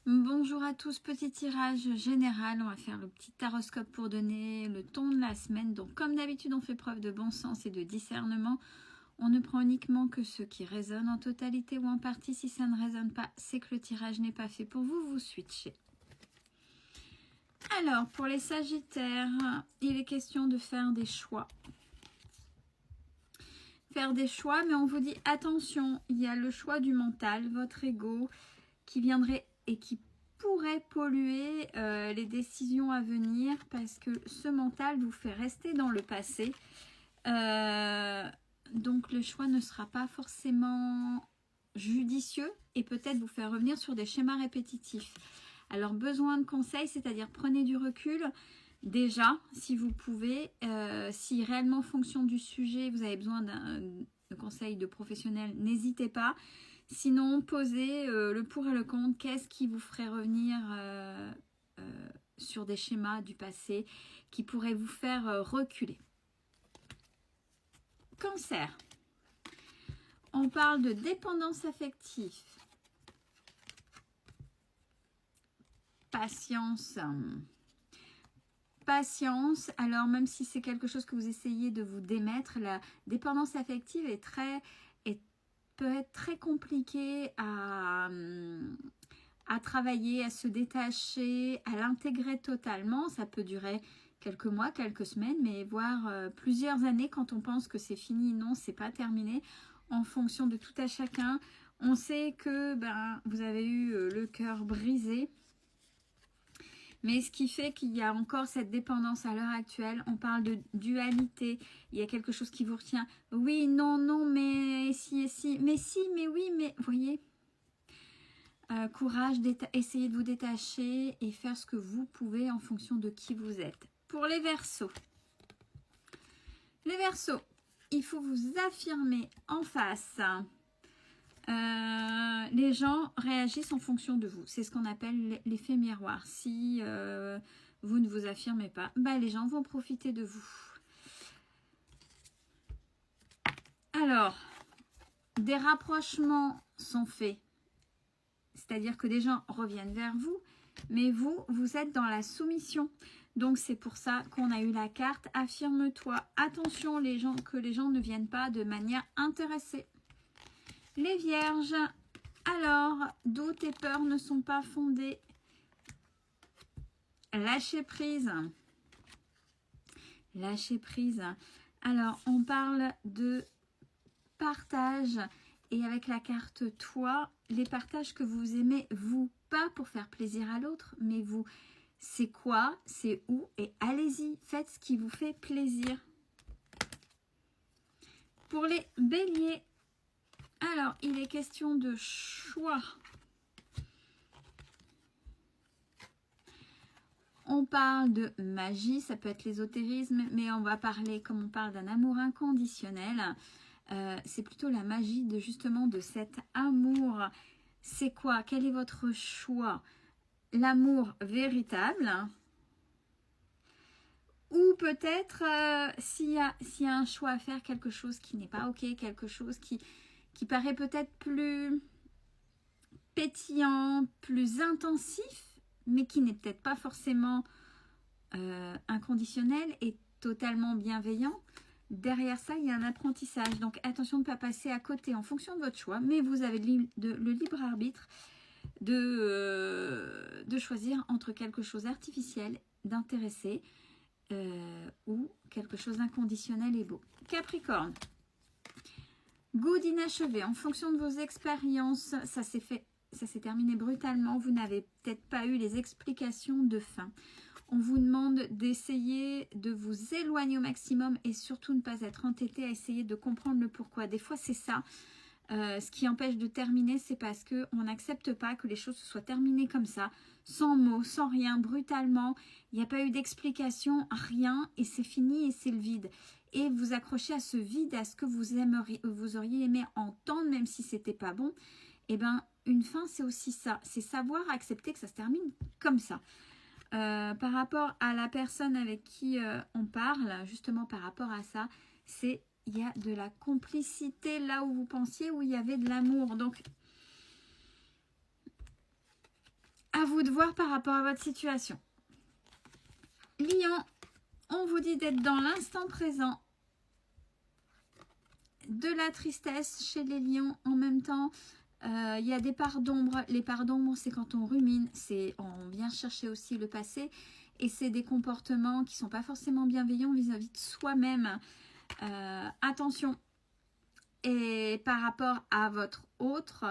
Bonjour à tous, petit tirage général, on va faire le petit taroscope pour donner le ton de la semaine. Donc comme d'habitude on fait preuve de bon sens et de discernement, on ne prend uniquement que ce qui résonne en totalité ou en partie. Si ça ne résonne pas, c'est que le tirage n'est pas fait pour vous, vous switchez. Alors pour les Sagittaires, il est question de faire des choix. Faire des choix, mais on vous dit attention, il y a le choix du mental, votre ego, qui viendrait et qui pourrait polluer les décisions à venir parce que ce mental vous fait rester dans le passé. Donc le choix ne sera pas forcément judicieux et peut-être vous faire revenir sur des schémas répétitifs. Alors besoin de conseils, c'est-à-dire prenez du recul. Déjà, si vous pouvez, si réellement en fonction du sujet, vous avez besoin de conseils de professionnels, n'hésitez pas. Sinon, posez le pour et le contre. Qu'est-ce qui vous ferait revenir sur des schémas du passé qui pourraient vous faire reculer? Cancer. On parle de dépendance affective. Patience. Patience. Alors, même si c'est quelque chose que vous essayez de vous démettre, la dépendance affective peut être très compliquée à travailler, à se détacher, à l'intégrer totalement. Ça peut durer quelques mois, quelques semaines, mais voire plusieurs années quand on pense que c'est fini. Non, c'est pas terminé. En fonction de tout à chacun, on sait que vous avez eu le cœur brisé. Mais ce qui fait qu'il y a encore cette dépendance à l'heure actuelle, on parle de dualité, il y a quelque chose qui vous retient. Oui, non, non, mais si, et si, mais si, mais oui, mais... Vous voyez, courage, essayez de vous détacher et faire ce que vous pouvez en fonction de qui vous êtes. Pour les Verseaux. Les Verseaux, il faut vous affirmer en face. Les gens réagissent en fonction de vous. C'est ce qu'on appelle l'effet miroir. Si vous ne vous affirmez pas, les gens vont profiter de vous. Alors, des rapprochements sont faits. C'est-à-dire que des gens reviennent vers vous, mais vous êtes dans la soumission. Donc, c'est pour ça qu'on a eu la carte « Affirme-toi ». Attention, que les gens ne viennent pas de manière intéressée. Les Vierges, alors, doutes et peurs ne sont pas fondés. Lâchez prise. Lâchez prise. Alors, on parle de partage. Et avec la carte toi, les partages que vous aimez, vous, pas pour faire plaisir à l'autre, mais vous, c'est quoi, c'est où, et allez-y, faites ce qui vous fait plaisir. Pour les Béliers, alors, il est question de choix. On parle de magie, ça peut être l'ésotérisme, mais on va parler, comme on parle d'un amour inconditionnel, c'est plutôt la magie de cet amour. C'est quoi? Quel est votre choix? L'amour véritable? Ou peut-être, s'il y a un choix à faire, quelque chose qui n'est pas ok, quelque chose qui paraît peut-être plus pétillant, plus intensif, mais qui n'est peut-être pas forcément inconditionnel et totalement bienveillant. Derrière ça, il y a un apprentissage. Donc, attention de ne pas passer à côté en fonction de votre choix, mais vous avez le libre arbitre de choisir entre quelque chose d'artificiel, d'intéressé ou quelque chose d'inconditionnel et beau. Capricorne. Good inachevé. En fonction de vos expériences, ça s'est terminé brutalement. Vous n'avez peut-être pas eu les explications de fin. On vous demande d'essayer de vous éloigner au maximum et surtout ne pas être entêté à essayer de comprendre le pourquoi. Des fois, c'est ça. Ce qui empêche de terminer, c'est parce qu'on n'accepte pas que les choses se soient terminées comme ça, sans mots, sans rien, brutalement. Il n'y a pas eu d'explication, rien, et c'est fini et c'est le vide. Et vous accrochez à ce vide, à ce que vous auriez aimé entendre, même si c'était pas bon. Eh bien, une fin, c'est aussi ça. C'est savoir accepter que ça se termine comme ça. Par rapport à la personne avec qui on parle, justement par rapport à ça, il y a de la complicité là où vous pensiez, où il y avait de l'amour. Donc, à À vous de voir par rapport à votre situation. Lion, on vous dit d'être dans l'instant présent. De la tristesse chez les lions en même temps. Il y a des parts d'ombre. Les parts d'ombre, c'est quand on rumine. On vient chercher aussi le passé. Et c'est des comportements qui ne sont pas forcément bienveillants vis-à-vis de soi-même. Attention. Et par rapport à votre autre,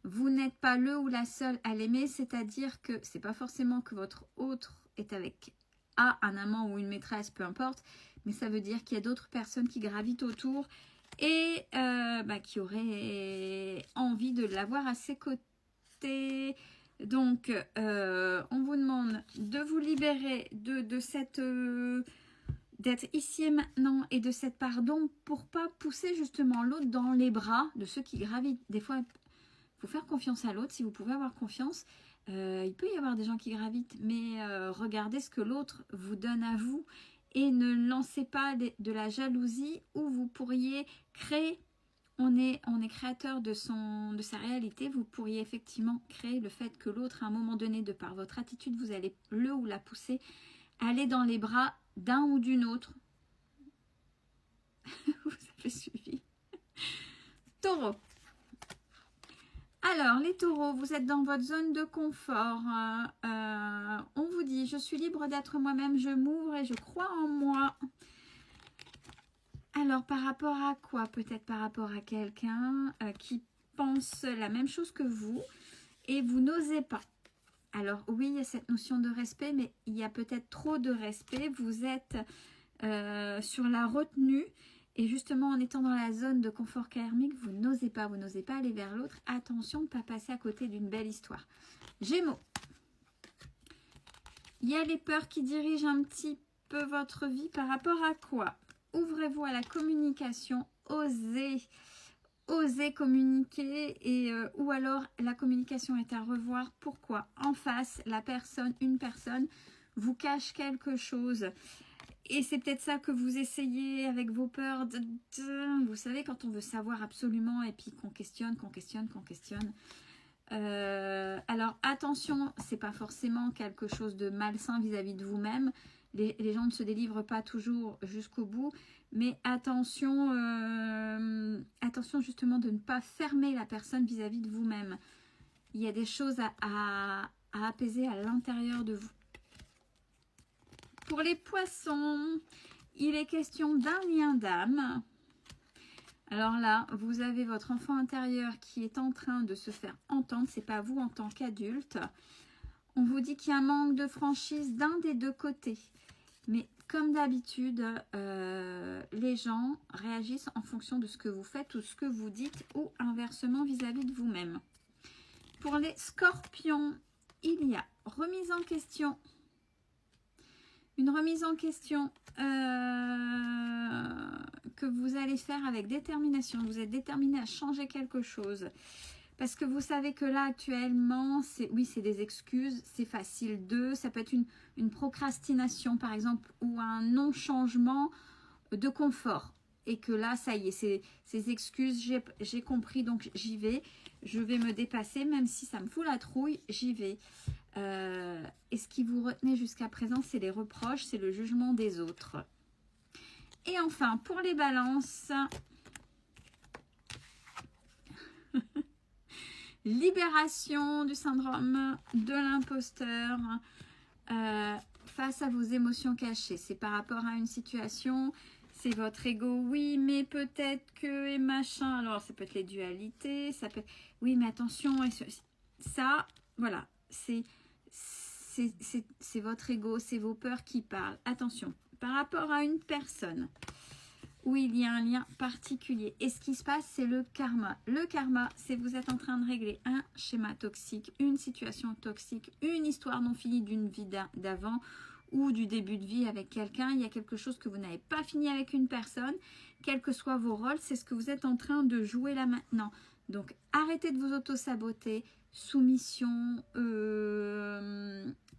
vous n'êtes pas le ou la seule à l'aimer. C'est-à-dire que c'est pas forcément que votre autre est avec un amant ou une maîtresse, peu importe. Mais ça veut dire qu'il y a d'autres personnes qui gravitent autour et qui auraient envie de l'avoir à ses côtés. Donc, on vous demande de vous libérer de cette... d'être ici et maintenant et de cette pardon pour pas pousser justement l'autre dans les bras de ceux qui gravitent. Des fois, il faut faire confiance à l'autre si vous pouvez avoir confiance. Il peut y avoir des gens qui gravitent, mais regardez ce que l'autre vous donne à vous et ne lancez pas de la jalousie où vous pourriez créer. On est créateur de sa réalité. Vous pourriez effectivement créer le fait que l'autre, à un moment donné, de par votre attitude, vous allez le ou la pousser à aller dans les bras d'un ou d'une autre. Vous avez suivi. Taureau. Alors, les taureaux, vous êtes dans votre zone de confort. On vous dit, je suis libre d'être moi-même, je m'ouvre et je crois en moi. Alors, par rapport à quoi? Peut-être par rapport à quelqu'un qui pense la même chose que vous et vous n'osez pas. Alors, oui, il y a cette notion de respect, mais il y a peut-être trop de respect. Vous êtes sur la retenue. Et justement, en étant dans la zone de confort karmique, vous n'osez pas aller vers l'autre. Attention de ne pas passer à côté d'une belle histoire. Gémeaux. Il y a les peurs qui dirigent un petit peu votre vie. Par rapport à quoi? Ouvrez-vous à la communication. Osez communiquer. Ou alors, la communication est à revoir. Pourquoi? En face, une personne, vous cache quelque chose. Et c'est peut-être ça que vous essayez avec vos peurs. Vous savez, quand on veut savoir absolument et puis qu'on questionne. Alors, attention, c'est pas forcément quelque chose de malsain vis-à-vis de vous-même. Les gens ne se délivrent pas toujours jusqu'au bout. Mais attention, attention justement de ne pas fermer la personne vis-à-vis de vous-même. Il y a des choses à apaiser à l'intérieur de vous. Pour les poissons, il est question d'un lien d'âme. Alors là, vous avez votre enfant intérieur qui est en train de se faire entendre. Ce n'est pas vous en tant qu'adulte. On vous dit qu'il y a un manque de franchise d'un des deux côtés. Mais comme d'habitude, les gens réagissent en fonction de ce que vous faites ou ce que vous dites ou inversement vis-à-vis de vous-même. Pour les scorpions, il y a remise en question. Une remise en question que vous allez faire avec détermination. Vous êtes déterminé à changer quelque chose. Parce que vous savez que là, actuellement, c'est des excuses, c'est facile ça peut être une procrastination, par exemple, ou un non-changement de confort. Et que là, ça y est, ces excuses, j'ai compris, donc j'y vais. Je vais me dépasser, même si ça me fout la trouille, j'y vais. Et ce qui vous retenait jusqu'à présent, c'est les reproches, c'est le jugement des autres. Et enfin, pour les balances, libération du syndrome de l'imposteur face à vos émotions cachées. C'est par rapport à une situation, c'est votre ego, oui, mais peut-être que, et machin. Alors, ça peut être les dualités, ça peut être, oui, mais attention, ça, voilà, c'est votre ego, c'est vos peurs qui parlent. Attention, par rapport à une personne où il y a un lien particulier. Et ce qui se passe, c'est le karma. Le karma, c'est vous êtes en train de régler un schéma toxique, une situation toxique, une histoire non finie d'une vie d'avant ou du début de vie avec quelqu'un. Il y a quelque chose que vous n'avez pas fini avec une personne. Quels que soient vos rôles, c'est ce que vous êtes en train de jouer là maintenant. Donc, arrêtez de vous auto-saboter. Soumission,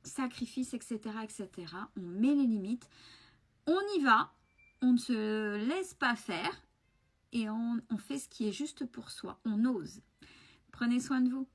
sacrifice, etc., etc. On met les limites. On y va. On ne se laisse pas faire et on fait ce qui est juste pour soi. On ose. Prenez soin de vous.